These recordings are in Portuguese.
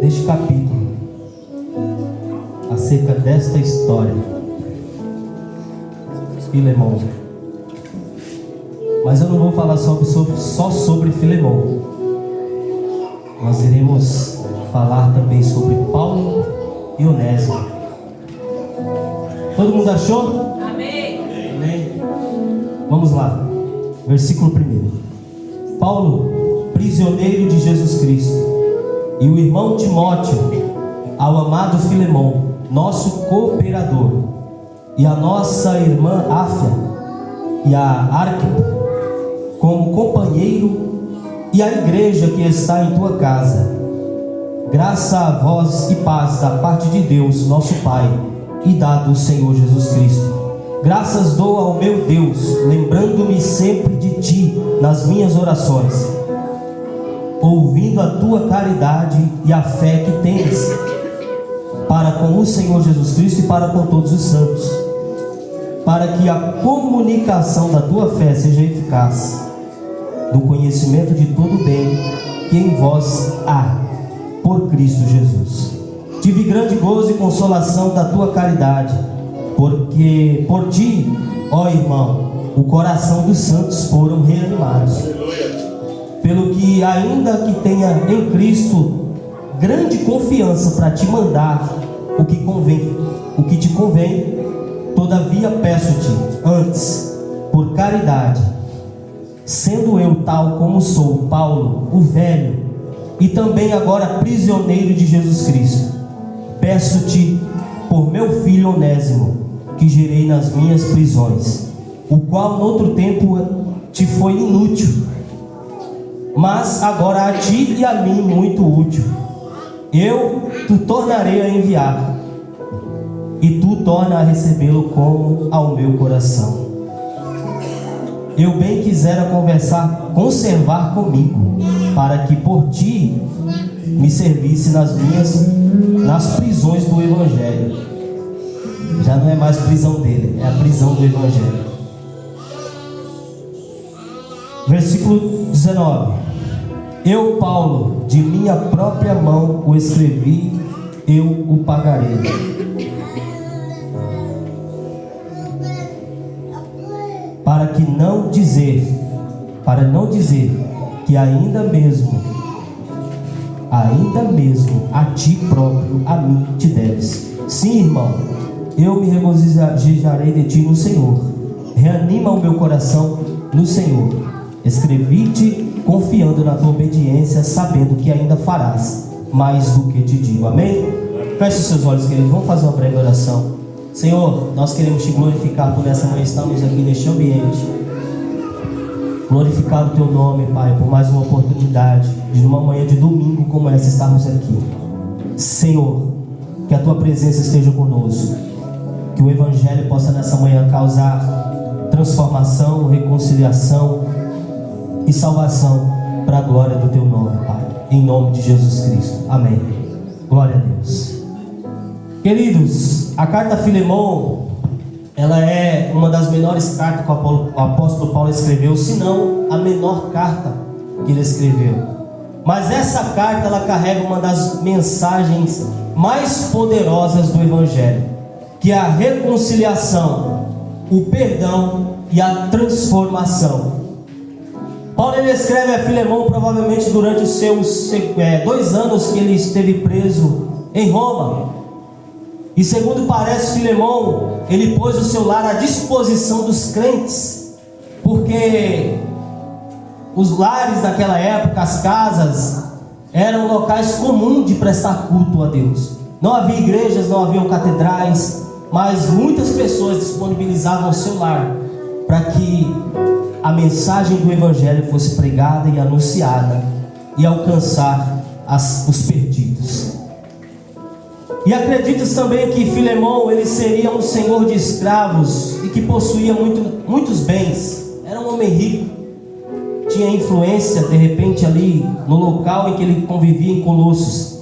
deste capítulo, acerca desta história, Filemão. Mas eu não vou falar só sobre Filemão. Nós iremos falar também sobre Paulo e Onésimo. Todo mundo achou? Amém. Amém. Vamos lá. Versículo 1. Paulo, prisioneiro de Jesus Cristo, e o irmão Timóteo, ao amado Filemão, nosso cooperador, e a nossa irmã Áfia e a Arquipo, como companheiro, e a igreja que está em tua casa. Graça a vós e paz da parte de Deus, nosso Pai, e da do Senhor Jesus Cristo. Graças dou ao meu Deus, lembrando-me sempre de ti nas minhas orações, ouvindo a tua caridade e a fé que tens para com o Senhor Jesus Cristo e para com todos os santos, para que a comunicação da tua fé seja eficaz, do conhecimento de todo o bem que em vós há, por Cristo Jesus. Tive grande gozo e consolação da tua caridade, porque por ti, ó irmão, o coração dos santos foram reanimados. Pelo que, ainda que tenha em Cristo grande confiança para te mandar o que te convém, todavia peço-te antes, por caridade, sendo eu tal como sou, Paulo, o velho, e também agora prisioneiro de Jesus Cristo, peço-te por meu filho Onésimo, que gerei nas minhas prisões, o qual noutro tempo te foi inútil, mas agora a ti e a mim muito útil. Eu te tornarei a enviar, e tu torna a recebê-lo como ao meu coração. Eu bem quisera conservar comigo, para que por ti me servisse nas prisões do Evangelho. Já não é mais prisão dele, é a prisão do Evangelho. Versículo 19. Eu, Paulo, de minha própria mão o escrevi, eu o pagarei. Para não dizer que ainda mesmo a ti próprio, a mim te deves. Sim, irmão, eu me regozijarei de ti no Senhor. Reanima o meu coração no Senhor. Escrevi-te confiando na tua obediência, sabendo que ainda farás mais do que te digo. Amém? Feche os seus olhos, queridos. Vamos fazer uma breve oração. Senhor, nós queremos te glorificar por essa manhã. Estamos aqui neste ambiente. Glorificar o teu nome, Pai, por mais uma oportunidade de numa manhã de domingo como essa estarmos aqui. Senhor, que a tua presença esteja conosco, que o Evangelho possa nessa manhã causar transformação, reconciliação e salvação para a glória do teu nome, Pai, em nome de Jesus Cristo. Amém. Glória a Deus. Queridos, a carta a Filemão, ela é uma das menores cartas que o apóstolo Paulo escreveu, se não a menor carta que ele escreveu. Mas essa carta, ela carrega uma das mensagens mais poderosas do Evangelho, que é a reconciliação, o perdão e a transformação. Paulo, ele escreve a Filemão provavelmente durante os seus 2 anos que ele esteve preso em Roma. E segundo parece, Filemão, ele pôs o seu lar à disposição dos crentes, porque os lares daquela época, as casas, eram locais comuns de prestar culto a Deus. Não havia igrejas, não haviam catedrais, mas muitas pessoas disponibilizavam o seu lar para que a mensagem do Evangelho fosse pregada e anunciada e alcançar os perdidos. E acredita-se também que Filemão, ele seria um senhor de escravos e que possuía muitos bens. Era um homem rico, tinha influência de repente ali no local em que ele convivia em Colossos.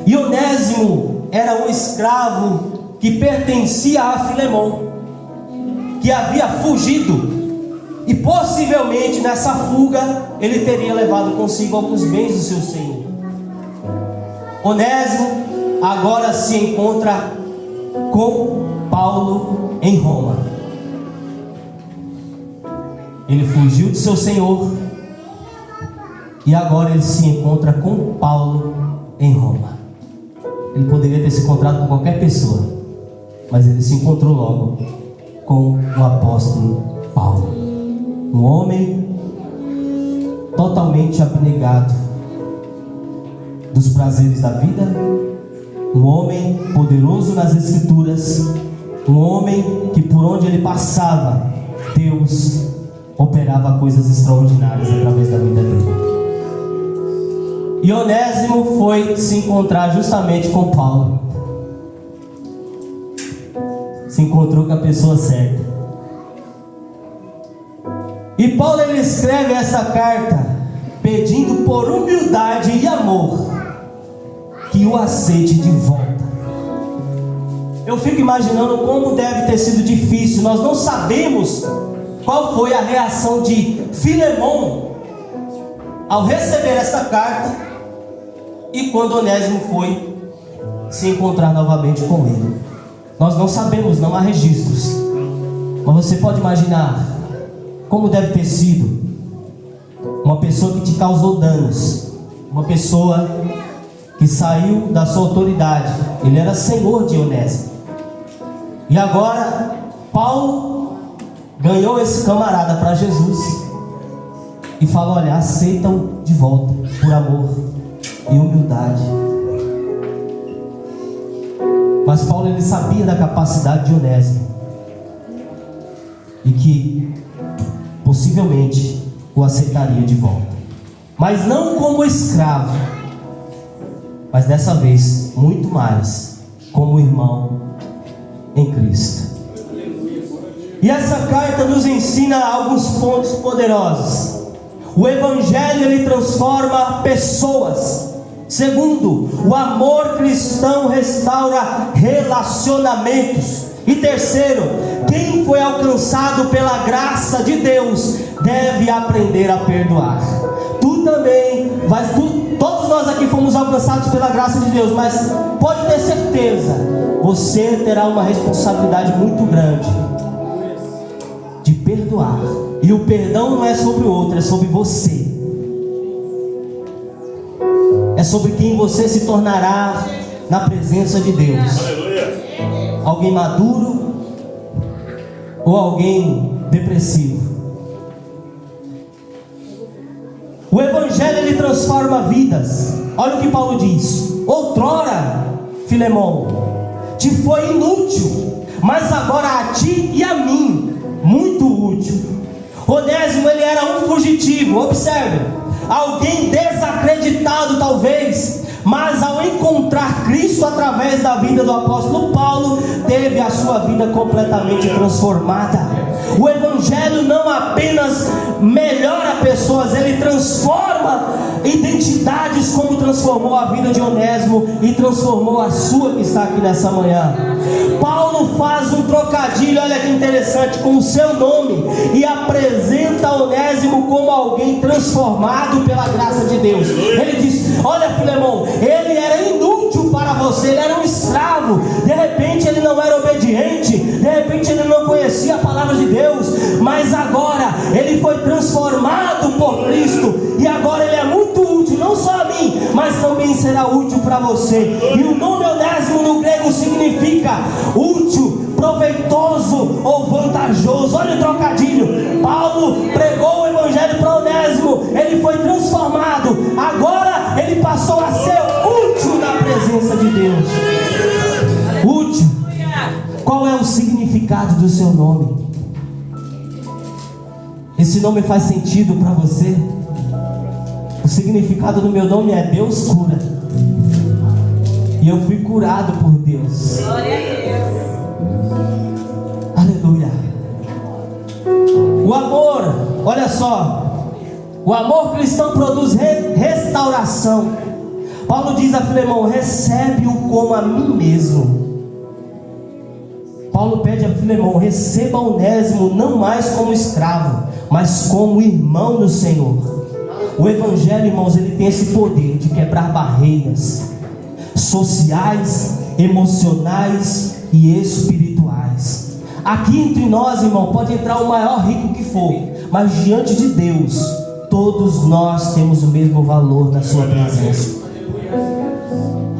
E Onésimo era um escravo que pertencia a Filemão, que havia fugido, e possivelmente nessa fuga ele teria levado consigo alguns bens do seu senhor. Onésimo agora se encontra com Paulo em Roma. Ele fugiu do seu senhor e agora ele se encontra com Paulo em Roma. Ele poderia ter se encontrado com qualquer pessoa, mas ele se encontrou logo com o apóstolo Paulo, um homem totalmente abnegado dos prazeres da vida, um homem poderoso nas escrituras, um homem que por onde ele passava, Deus operava coisas extraordinárias através da vida dele. E Onésimo foi se encontrar justamente com Paulo. Se encontrou com a pessoa certa. E Paulo ele escreve essa carta pedindo por humildade e amor que o aceite de volta. Eu fico imaginando como deve ter sido difícil. Nós não sabemos qual foi a reação de Filemão ao receber essa carta e quando Onésimo foi se encontrar novamente com ele. Nós não sabemos, não há registros, mas você pode imaginar como deve ter sido uma pessoa que te causou danos, uma pessoa que saiu da sua autoridade. Ele era senhor de Onésimo. E agora Paulo ganhou esse camarada para Jesus e falou: olha, aceitam de volta por amor e humildade. Mas Paulo ele sabia da capacidade de Onésimo e que possivelmente o aceitaria de volta, mas não como escravo, mas dessa vez muito mais como irmão em Cristo. E essa carta nos ensina alguns pontos poderosos. O evangelho ele transforma pessoas. Segundo, o amor cristão restaura relacionamentos. E terceiro, quem foi alcançado pela graça de Deus deve aprender a perdoar. Tu também todos nós aqui fomos alcançados pela graça de Deus, mas pode ter certeza, você terá uma responsabilidade muito grande de perdoar. E o perdão não é sobre o outro, é sobre você. É sobre quem você se tornará na presença de Deus. Alguém maduro ou alguém depressivo? O evangelho ele transforma vidas. Olha o que Paulo diz: outrora, Filemão, te foi inútil, mas agora a ti e a mim muito útil. Onésimo ele era um fugitivo. Observe, alguém desacreditado talvez, mas ao encontrar Cristo através da vida do apóstolo Paulo, teve a sua vida completamente transformada. O evangelho não apenas melhora pessoas, ele transforma identidades, como transformou a vida de Onésimo e transformou a sua, que está aqui nessa manhã. Paulo faz um trocadilho, olha que interessante, com o seu nome, e apresenta Onésimo como alguém transformado pela graça de Deus. Ele diz: olha, Filemão, ele era inútil para você, ele era um escravo, de repente ele não era obediente, de repente ele não conhecia a palavra de Deus, mas agora ele foi transformado por Cristo, e agora ele é muito útil, não só a mim, mas também será útil para você. E o nome Onésimo no grego significa útil, proveitoso ou vantajoso. Olha o trocadilho. Paulo pregou o evangelho para Onésimo, ele foi transformado, agora ele passou a ser útil na presença de Deus. Útil. Qual é o significado do seu nome? Esse nome faz sentido para você? O significado do meu nome é Deus cura. E eu fui curado por Deus. Glória a Deus. Aleluia. O amor, olha só, o amor cristão produz restauração. Paulo diz a Filemão: recebe-o como a mim mesmo. Paulo pede a Filemão: receba Onésimo não mais como escravo, mas como irmão no Senhor. O evangelho, irmãos, ele tem esse poder de quebrar barreiras. sociais, emocionais e espirituais. Aqui entre nós, irmão, pode entrar o maior rico que for, mas diante de Deus, todos nós temos o mesmo valor na sua presença.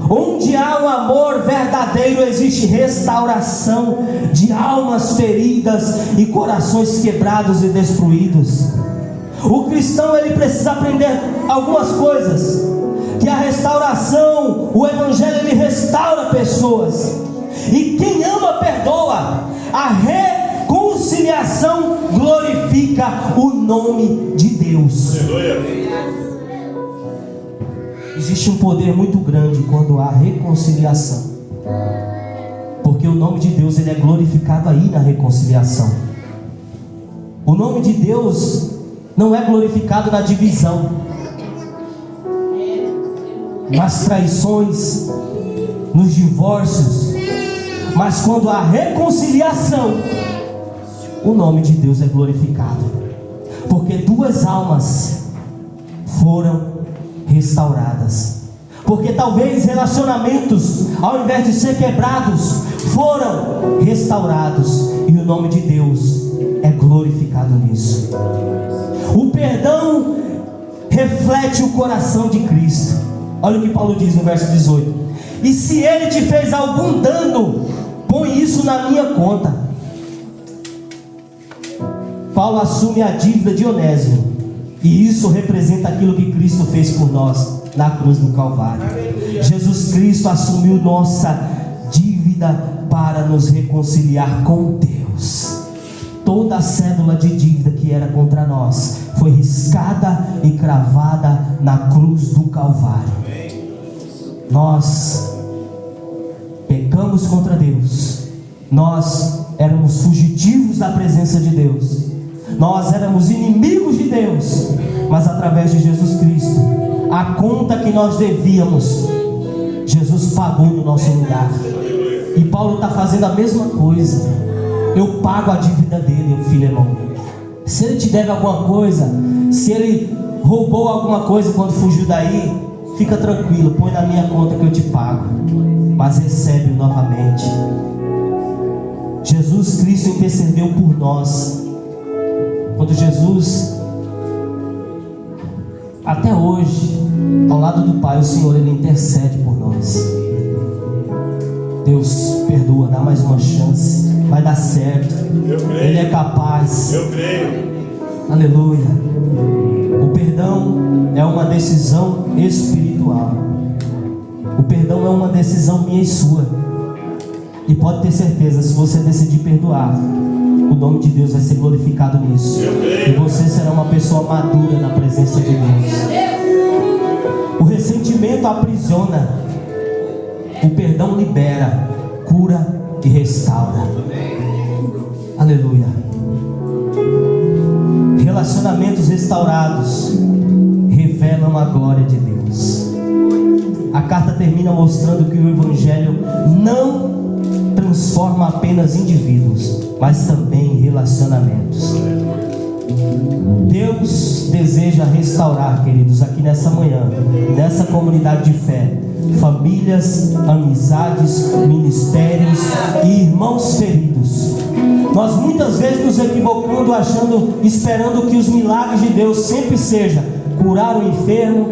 Onde há um amor verdadeiro, existe restauração de almas feridas e corações quebrados e destruídos. O cristão, ele precisa aprender algumas coisas, que a restauração, o evangelho, ele restaura pessoas, e quem ama perdoa. A reconciliação glorifica o nome de Deus. Existe um poder muito grande quando há reconciliação, porque o nome de Deus, ele é glorificado aí na reconciliação. O nome de Deus não é glorificado na divisão, nas traições, nos divórcios, mas quando há reconciliação, o nome de Deus é glorificado, porque duas almas foram restauradas. Porque talvez relacionamentos, ao invés de ser quebrados, foram restaurados, e o nome de Deus é glorificado nisso. O perdão reflete o coração de Cristo. Olha o que Paulo diz no verso 18: e se ele te fez algum dano, põe isso na minha conta. Paulo assume a dívida de Onésimo, e isso representa aquilo que Cristo fez por nós na cruz do Calvário. Jesus Cristo assumiu nossa dívida para nos reconciliar com Deus. Toda a cédula de dívida que era contra nós foi riscada e cravada na cruz do Calvário. Nós pecamos contra Deus, nós éramos fugitivos da presença de Deus, nós éramos inimigos de Deus, mas através de Jesus Cristo, a conta que nós devíamos, Jesus pagou no nosso lugar. E Paulo está fazendo a mesma coisa. Eu pago a dívida dele, Filemão. Se ele te deve alguma coisa, se ele roubou alguma coisa quando fugiu daí, fica tranquilo, põe na minha conta que eu te pago, mas recebe-o novamente. Jesus Cristo intercedeu por nós. Quando Jesus, até hoje, ao lado do Pai, o Senhor, ele intercede por nós. Deus perdoa, dá mais uma chance, vai dar certo. Ele é capaz. Eu creio. Aleluia. O perdão é uma decisão espiritual. O perdão é uma decisão minha e sua. E pode ter certeza, se você decidir perdoar, o nome de Deus vai ser glorificado nisso. E você será uma pessoa madura na presença de Deus. O ressentimento aprisiona. O perdão libera, cura e restaura. Aleluia. Relacionamentos restaurados revelam a glória de Deus. A carta termina mostrando que o Evangelho não transforma apenas indivíduos, mas também relacionamentos. Deus deseja restaurar, queridos, aqui nessa manhã, nessa comunidade de fé, famílias, amizades, ministérios e irmãos feridos. Nós muitas vezes nos equivocamos esperando que os milagres de Deus sempre sejam curar o enfermo,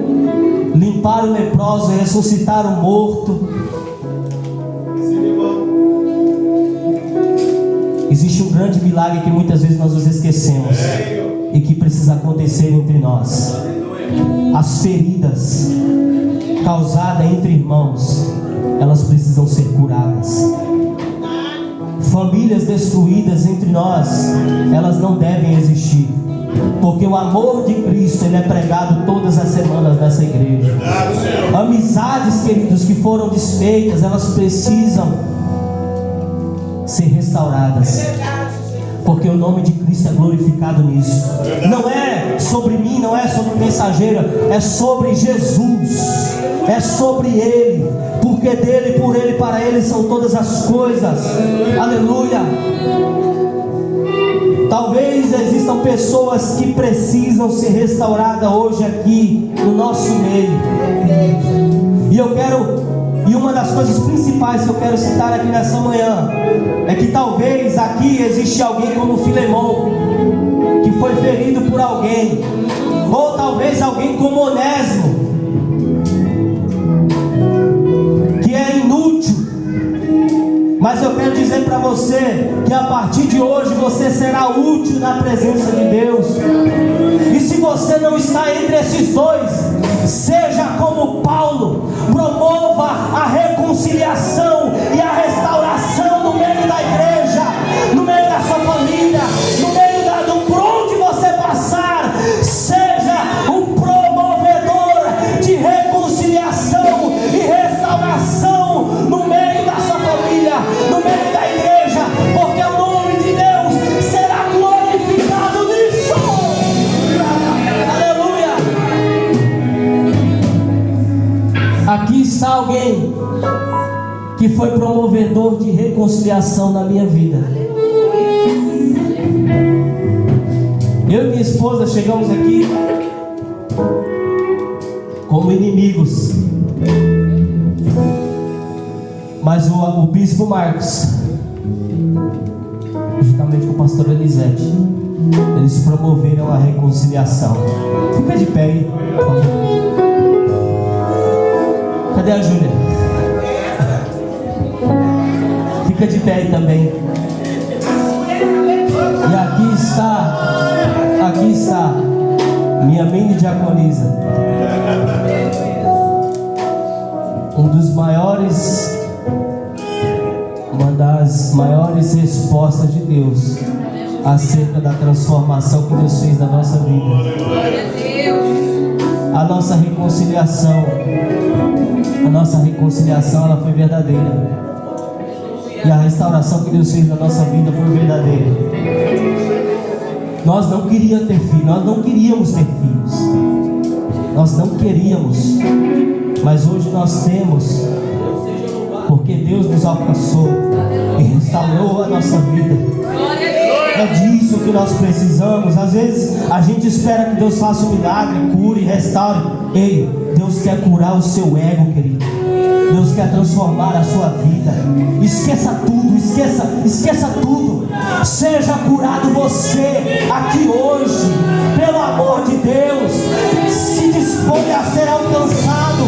limpar o leproso, ressuscitar o morto. Existe um grande milagre que muitas vezes nós nos esquecemos e que precisa acontecer entre nós. As feridas causadas entre irmãos, elas precisam ser curadas. Famílias destruídas entre nós, elas não devem existir, porque o amor de Cristo, ele é pregado todas as semanas nessa igreja. Amizades, queridos, que foram desfeitas, elas precisam ser restauradas, porque o nome de Cristo é glorificado nisso. Não é sobre mim, não é sobre o mensageiro, é sobre Jesus, é sobre Ele, porque dele, por Ele, para Ele são todas as coisas. Aleluia. Talvez existam pessoas que precisam ser restauradas hoje aqui no nosso meio, e eu quero E uma das coisas principais que eu quero citar aqui nessa manhã é que talvez aqui existe alguém como Filemão, que foi ferido por alguém, ou talvez alguém como Onésimo, que é inútil. Mas eu quero dizer para você que a partir de hoje você será útil na presença de Deus. E se você não está entre esses dois, seja como Paulo, promova a reconciliação e a restauração no meio da igreja, no meio da sua família, no meio do por onde você passar. Seja um promovedor de reconciliação e restauração no meio da sua família, no meio da igreja, porque o nome de Deus será glorificado nisso. Aleluia. Aqui está alguém que foi promovedor de reconciliação na minha vida. Eu e minha esposa chegamos aqui como inimigos, mas o bispo Marcos, juntamente com o pastor Elisete, eles promoveram a reconciliação. Fica de pé aí. Cadê a Júlia? Fica de pé aí também. E aqui está minha mini diaconisa, uma das maiores respostas de Deus acerca da transformação que Deus fez na nossa vida. A nossa reconciliação ela foi verdadeira. E a restauração que Deus fez na nossa vida foi verdadeira. Nós não queríamos ter filhos, nós não queríamos, mas hoje nós temos, porque Deus nos alcançou e restaurou a nossa vida. É disso que nós precisamos. Às vezes a gente espera que Deus faça um milagre, cure, restaure. Ei, Deus quer curar o seu ego, querido. Deus quer transformar a sua vida. Esqueça tudo, esqueça tudo. Seja curado você aqui hoje, pelo amor de Deus. Se dispõe a ser alcançado